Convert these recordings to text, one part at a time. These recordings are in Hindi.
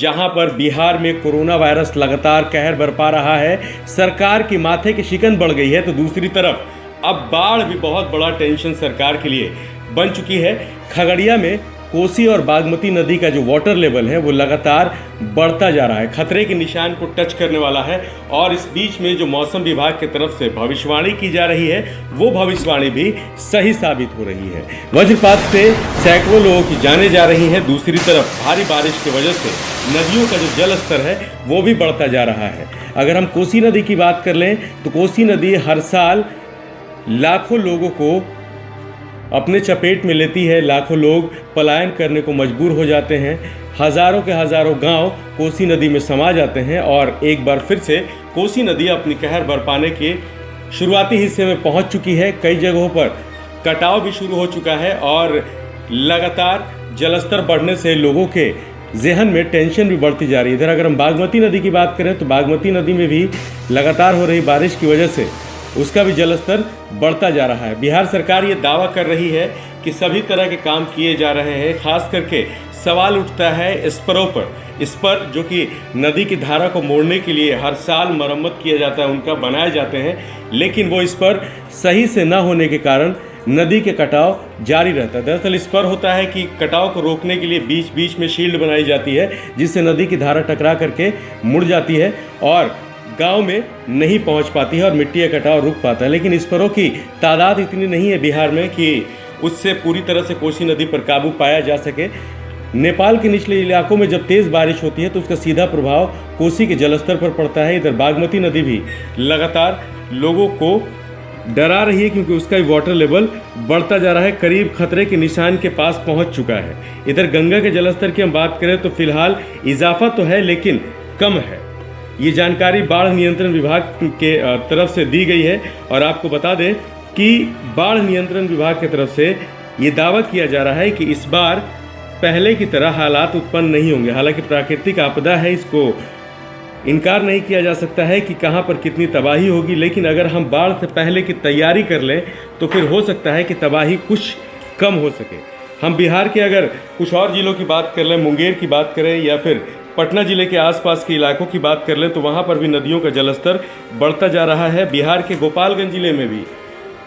जहां पर बिहार में कोरोना वायरस लगातार कहर बरपा रहा है, सरकार की माथे की शिकन बढ़ गई है, तो दूसरी तरफ अब बाढ़ भी बहुत बड़ा टेंशन सरकार के लिए बन चुकी है। खगड़िया में कोसी और बागमती नदी का जो वाटर लेवल है वो लगातार बढ़ता जा रहा है, खतरे के निशान को टच करने वाला है। और इस बीच में जो मौसम विभाग की तरफ से भविष्यवाणी की जा रही है वो भविष्यवाणी भी सही साबित हो रही है। वज्रपात से सैकड़ों लोगों की जानें जा रही हैं। दूसरी तरफ भारी बारिश की वजह से नदियों का जो जल स्तर है वो भी बढ़ता जा रहा है। अगर हम कोसी नदी की बात कर लें तो कोसी नदी हर साल लाखों लोगों को अपने चपेट में लेती है, लाखों लोग पलायन करने को मजबूर हो जाते हैं। हज़ारों के हज़ारों गांव कोसी नदी में समा जाते हैं और एक बार फिर से कोसी नदी अपनी कहर बरपाने के शुरुआती हिस्से में पहुंच चुकी है। कई जगहों पर कटाव भी शुरू हो चुका है और लगातार जलस्तर बढ़ने से लोगों के जहन में टेंशन भी बढ़ती जा रही है। इधर अगर हम बागमती नदी की बात करें तो बागमती नदी में भी लगातार हो रही बारिश की वजह से उसका भी जलस्तर बढ़ता जा रहा है। बिहार सरकार ये दावा कर रही है कि सभी तरह के काम किए जा रहे हैं। खास करके सवाल उठता है स्परों पर। स्पर जो कि नदी की धारा को मोड़ने के लिए हर साल मरम्मत किया जाता है, उनका बनाए जाते हैं, लेकिन वो स्पर सही से न होने के कारण नदी के कटाव जारी रहता है। दरअसल स्पर होता है कि कटाव को रोकने के लिए बीच बीच में शील्ड बनाई जाती है, जिससे नदी की धारा टकरा करके मुड़ जाती है और गांव में नहीं पहुंच पाती है और मिट्टी का कटाव रुक पाता है। लेकिन स्परों की तादाद इतनी नहीं है बिहार में कि उससे पूरी तरह से कोसी नदी पर काबू पाया जा सके। नेपाल के निचले इलाकों में जब तेज़ बारिश होती है तो उसका सीधा प्रभाव कोसी के जलस्तर पर पड़ता है। इधर बागमती नदी भी लगातार लोगों को डरा रही है क्योंकि उसका वाटर लेवल बढ़ता जा रहा है, करीब खतरे के निशान के पास पहुंच चुका है। इधर गंगा के जलस्तर की हम बात करें तो फिलहाल इजाफा तो है लेकिन कम है। ये जानकारी बाढ़ नियंत्रण विभाग के तरफ से दी गई है और आपको बता दें कि बाढ़ नियंत्रण विभाग की तरफ से ये दावा किया जा रहा है कि इस बार पहले की तरह हालात उत्पन्न नहीं होंगे। हालांकि प्राकृतिक आपदा है, इसको इनकार नहीं किया जा सकता है कि कहां पर कितनी तबाही होगी, लेकिन अगर हम बाढ़ से पहले की तैयारी कर लें तो फिर हो सकता है कि तबाही कुछ कम हो सके। हम बिहार के अगर कुछ और जिलों की बात कर लें, मुंगेर की बात करें या फिर पटना जिले के आसपास के इलाकों की बात कर लें तो वहां पर भी नदियों का जलस्तर बढ़ता जा रहा है। बिहार के गोपालगंज जिले में भी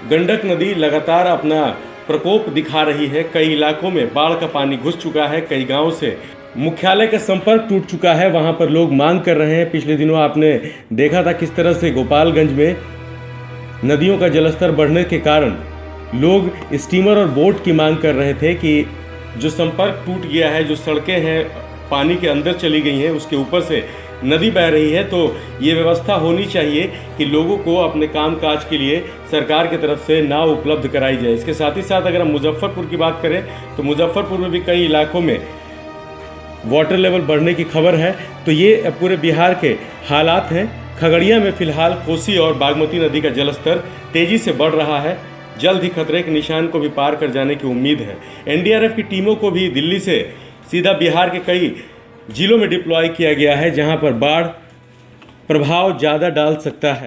गंडक नदी लगातार अपना प्रकोप दिखा रही है। कई इलाकों में बाढ़ का पानी घुस चुका है, कई गांवों से मुख्यालय का संपर्क टूट चुका है। वहां पर लोग मांग कर रहे हैं। पिछले दिनों आपने देखा था किस तरह से गोपालगंज में नदियों का जलस्तर बढ़ने के कारण लोग स्टीमर और बोट की मांग कर रहे थे कि जो संपर्क टूट गया है, जो सड़कें हैं पानी के अंदर चली गई हैं, उसके ऊपर से नदी बह रही है, तो ये व्यवस्था होनी चाहिए कि लोगों को अपने काम काज के लिए सरकार की तरफ से नाव उपलब्ध कराई जाए। इसके साथ ही साथ अगर हम मुजफ्फरपुर की बात करें तो मुजफ्फरपुर में भी कई इलाकों में वाटर लेवल बढ़ने की खबर है। तो ये पूरे बिहार के हालात हैं। खगड़िया में फिलहाल कोसी और बागमती नदी का जलस्तर तेज़ी से बढ़ रहा है। जल्द ही खतरे के निशान को भी पार कर जाने की उम्मीद है। एनडीआरएफ की टीमों को भी दिल्ली से सीधा बिहार के कई जिलों में डिप्लॉय किया गया है जहां पर बाढ़ प्रभाव ज़्यादा डाल सकता है।